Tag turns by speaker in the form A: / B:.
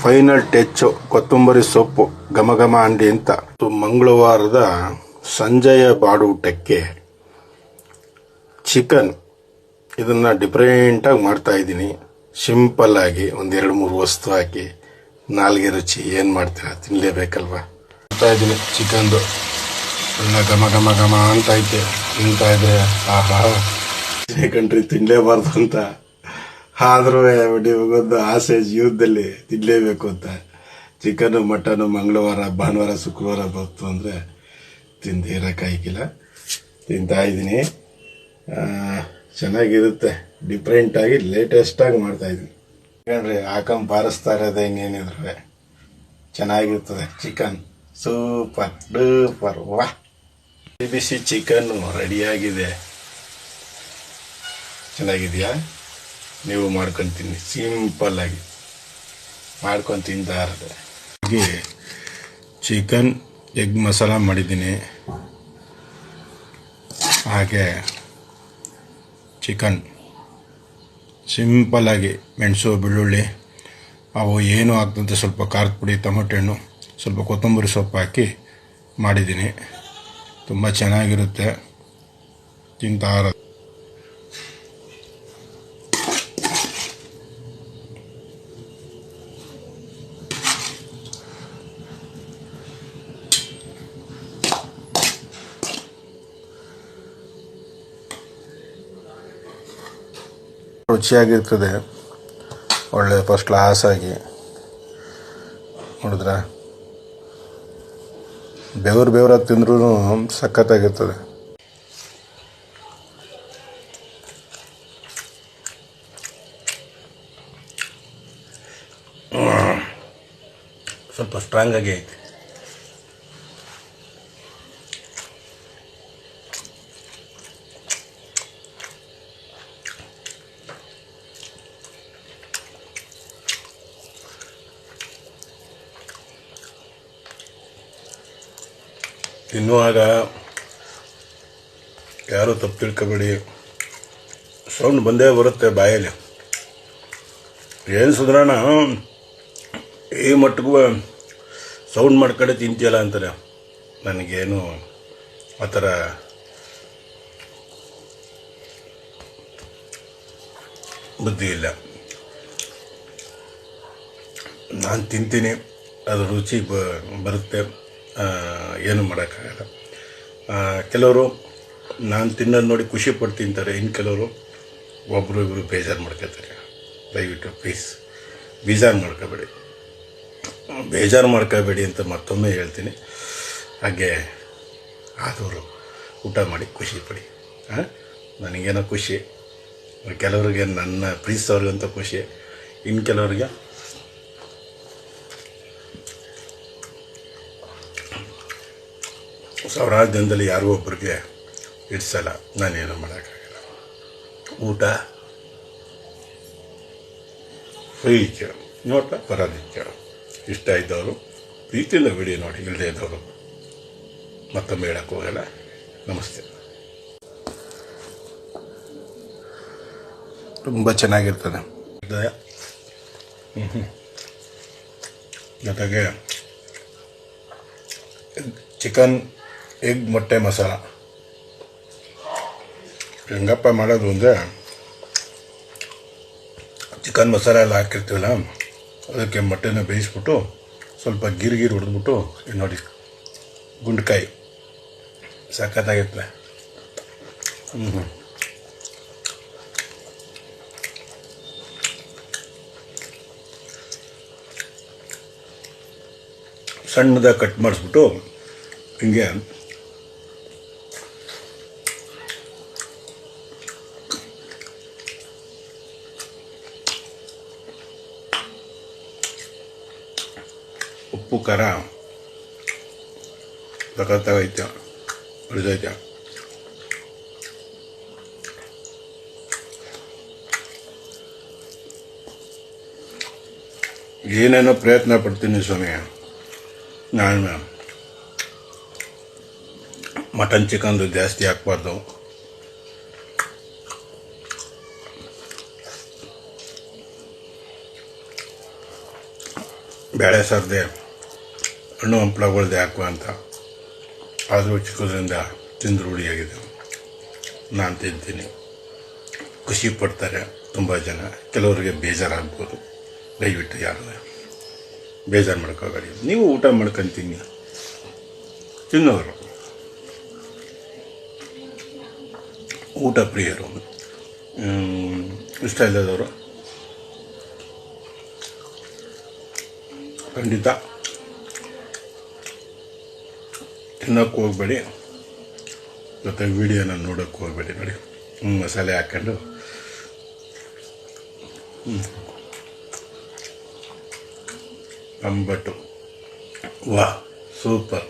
A: Final touch ಕೊತ್ತಂಬರಿ ಸೊಪ್ಪು ಘಮ ಘಮ ಅಂಡಿ ಅಂತ. ಮಂಗಳವಾರದ ಸಂಜೆಯ ಬಾಡೂಟಕ್ಕೆ ಚಿಕನ್ ಇದನ್ನು ಡಿಫ್ರೆಂಟಾಗಿ ಮಾಡ್ತಾಯಿದ್ದೀನಿ. ಸಿಂಪಲ್ಲಾಗಿ ಒಂದೆರಡು ಮೂರು ವಸ್ತು ಹಾಕಿ ನಾಲ್ಗೆ ರುಚಿ ಏನು ಮಾಡ್ತೀರಾ, ತಿನ್ನಲೇಬೇಕಲ್ವ. ಮಾಡ್ತಾಯಿದ್ದೀನಿ ಚಿಕನ್ದು. ಎಲ್ಲ ಘಮ ಘಮ ಘಮ ಅಂತ ಐತೆ. ತಿಂತಾಯಿದ್ರೆ ಆಹಾ ಕಂಡ್ರಿ ತಿನ್ನಲೇಬಾರ್ದು ಅಂತ, ಆದ್ರೂ ಒಂದು ಆಸೆ ಜೀವನದಲ್ಲಿ ತಿನ್ನಲೇಬೇಕು ಅಂತ. ಚಿಕನ್ನು ಮಟನ್ನು ಮಂಗಳವಾರ ಭಾನುವಾರ ಶುಕ್ರವಾರ ಬಂತು ಅಂದರೆ ತಿಂದು ಇರೋಕ್ಕಾಗಿಲ್ಲ. ತಿಂತಾಯಿದ್ದೀನಿ. ಚೆನ್ನಾಗಿರುತ್ತೆ. ಡಿಫ್ರೆಂಟಾಗಿ ಲೇಟೆಸ್ಟಾಗಿ ಮಾಡ್ತಾಯಿದ್ದೀನಿ. ಯಾಕಂದರೆ ಹಾಕೊಂಡು ಬಾರಿಸ್ತಾ ಇರೋದು ಹೆಂಗೇನಿದ್ರೆ ಚೆನ್ನಾಗಿರ್ತದೆ. Chicken super duper. ವಾ, ಬಿಸಿ ಚಿಕನ್ನು ರೆಡಿಯಾಗಿದೆ. ಚೆನ್ನಾಗಿದೆಯಾ? ನೀವು ಮಾಡ್ಕೊಂಡು ಸಿಂಪಲ್ಲಾಗಿ ಮಾಡ್ಕೊಂಡು ತಿಂತಾ ಇರೋದು. ಹಾಗೆ ಚಿಕನ್ ಎಗ್ ಮಸಾಲ ಮಾಡಿದ್ದೀನಿ. ಹಾಗೆ ಚಿಕನ್ ಸಿಂಪಲ್ಲಾಗಿ ಮೆಣಸು ಬೆಳ್ಳುಳ್ಳಿ ಅವು ಏನು ಹಾಕ್ದಂತೆ ಸ್ವಲ್ಪ ಖಾರದ ಪುಡಿ, ಟೊಮೆಟೊ ಹಣ್ಣು, ಸ್ವಲ್ಪ ಕೊತ್ತಂಬರಿ ಸೊಪ್ಪು ಹಾಕಿ ಮಾಡಿದ್ದೀನಿ. ತುಂಬ ಚೆನ್ನಾಗಿರುತ್ತೆ. ತಿಂತಾ ಇರೋದು. ರುಚಿಯಾಗಿರ್ತದೆ. ಒಳ್ಳೆ ಫಸ್ಟ್ ಕ್ಲಾಸಾಗಿ ನೋಡಿದ್ರೆ ಬೆವರಾಗಿ ತಿಂದ್ರೂ ಸಖತ್ತಾಗಿರ್ತದೆ. ಸ್ವಲ್ಪ ಸ್ಟ್ರಾಂಗಾಗಿ ಐತೆ. ತಿನ್ನುವಾಗ ಯಾರೂ ತಪ್ಪು ತಿಳ್ಕೊಬೇಡಿ. ಸೌಂಡ್ ಬಂದೇ ಬರುತ್ತೆ ಬಾಯಲ್ಲಿ. ಏನು ಸುಧಾರಣ ಈ ಮಟ್ಟಿಗೂ ಸೌಂಡ್ ಮಾಡ್ಕೊಂಡೆ ತಿಂತೀಯಲ್ಲ ಅಂತಾರೆ. ನನಗೇನು ಆ ಥರ ಬುದ್ಧಿ ಇಲ್ಲ. ನಾನು ತಿಂತೀನಿ, ಅದು ರುಚಿ ಬರುತ್ತೆ. ಏನು ಮಾಡೋಕ್ಕಾಗಲ್ಲ. ಕೆಲವರು ನಾನು ತಿನ್ನೋದು ನೋಡಿ ಖುಷಿ ಪಟ್ಟು ತಿಂತಾರೆ. ಇನ್ನು ಕೆಲವರು ಒಬ್ಬರು ಇಬ್ಬರು ಬೇಜಾರು ಮಾಡ್ಕೊತಾರೆ. ದಯವಿಟ್ಟು ಪ್ಲೀಸ್ ಬೇಜಾರು ಮಾಡ್ಕೋಬೇಡಿ ಅಂತ ಮತ್ತೊಮ್ಮೆ ಹೇಳ್ತೀನಿ. ಹಾಗೆ ಆದವರು ಊಟ ಮಾಡಿ ಖುಷಿ ಪಡಿ. ನನಗೇನೋ ಖುಷಿ, ಕೆಲವರಿಗೆ ನನ್ನ ಪ್ರೀತಿಸೋರಿಗಂತ ಖುಷಿ, ಇನ್ನು ಕೆಲವರಿಗೆ ಸಾವಿರಾರು ಜನದಲ್ಲಿ ಯಾರೋ ಒಬ್ಬರಿಗೆ ಇಡ್ಸಲ್ಲ. ನಾನೇನು ಮಾಡೋಕ್ಕಾಗಲ್ಲ. ಊಟ ಪ್ರೀತಿ ನೋಟ ಬರೋದಿಕ್ಕೆ ಇಷ್ಟ ಇದ್ದವರು ಪ್ರೀತಿಯಿಂದ ವಿಡಿಯೋ ನೋಡಿ, ಇಲ್ಲದೇ ಇದ್ದವರು ಮತ್ತೊಮ್ಮೆ ಹೇಳಕ್ಕೆ ಹೋಗಲ್ಲ. ನಮಸ್ತೆ. ತುಂಬ ಚೆನ್ನಾಗಿರ್ತದೆ. ಜೊತೆಗೆ ಚಿಕನ್ ಎಗ್ ಮೊಟ್ಟೆ ಮಸಾಲ ಹೆಂಗಪ್ಪ ಮಾಡೋದು ಅಂದರೆ, ಚಿಕನ್ ಮಸಾಲ ಎಲ್ಲ ಹಾಕಿರ್ತೀವಲ್ಲ, ಅದಕ್ಕೆ ಮೊಟ್ಟೆನ ಬೇಯಿಸ್ಬಿಟ್ಟು ಸ್ವಲ್ಪ ಗೀರು ಹೊಡೆದ್ಬಿಟ್ಟು ನೋಡಿ ಗುಂಡ್ಕಾಯಿ ಸಖತ್ತಾಗಿರ್ತದೆ. ಸಣ್ಣದಾಗಿ ಕಟ್ ಮಾಡಿಸ್ಬಿಟ್ಟು ಹಿಂಗೆ ಉಪ್ಪು ಖಾರ ಸಖತ್ತಾಗೈತೆ, ಉಳಿದೈತೆ. ಏನೇನೋ ಪ್ರಯತ್ನ ಪಡ್ತೀನಿ ಸ್ವಾಮಿ. ನಾನು ಮಟನ್ ಚಿಕನ್ದು ಜಾಸ್ತಿ ಹಾಕ್ಬಾರ್ದು. ಬೇಳೆ ಸಾರದೆ ಹಣ್ಣು ಹಂಪಲಗಳ್ದೆ ಹಾಕುವ ಅಂತ. ಆದರೂ ಚಿಕ್ಕದ್ರಿಂದ ತಿಂದು ರೂಢಿಯಾಗಿದೆ. ನಾನು ತಿಂತೀನಿ, ಖುಷಿ ಪಡ್ತಾರೆ ತುಂಬ ಜನ. ಕೆಲವರಿಗೆ ಬೇಜಾರಾಗ್ಬೋದು. ದಯವಿಟ್ಟು ಯಾರು ಬೇಜಾರು ಮಾಡ್ಕೋಬೇಡಿ. ನೀವು ಊಟ ಮಾಡ್ಕೊಂತೀನಿ, ತಿನ್ನೋರು, ಊಟ ಪ್ರಿಯರು, ಇಷ್ಟ ಇಲ್ಲದವರು ಖಂಡಿತ ತಿನ್ನೋಕ್ಕೆ ಹೋಗ್ಬೇಡಿ. ಜೊತೆಗೆ ವೀಡಿಯೋನ ನೋಡೋಕ್ಕೆ ಹೋಗ್ಬೇಡಿ. ನೋಡಿ, ಮಸಾಲೆ ಹಾಕ್ಕೊಂಡು ಅಂಬಟ್ಟು, ವಾಹ್, ಸೂಪರ್.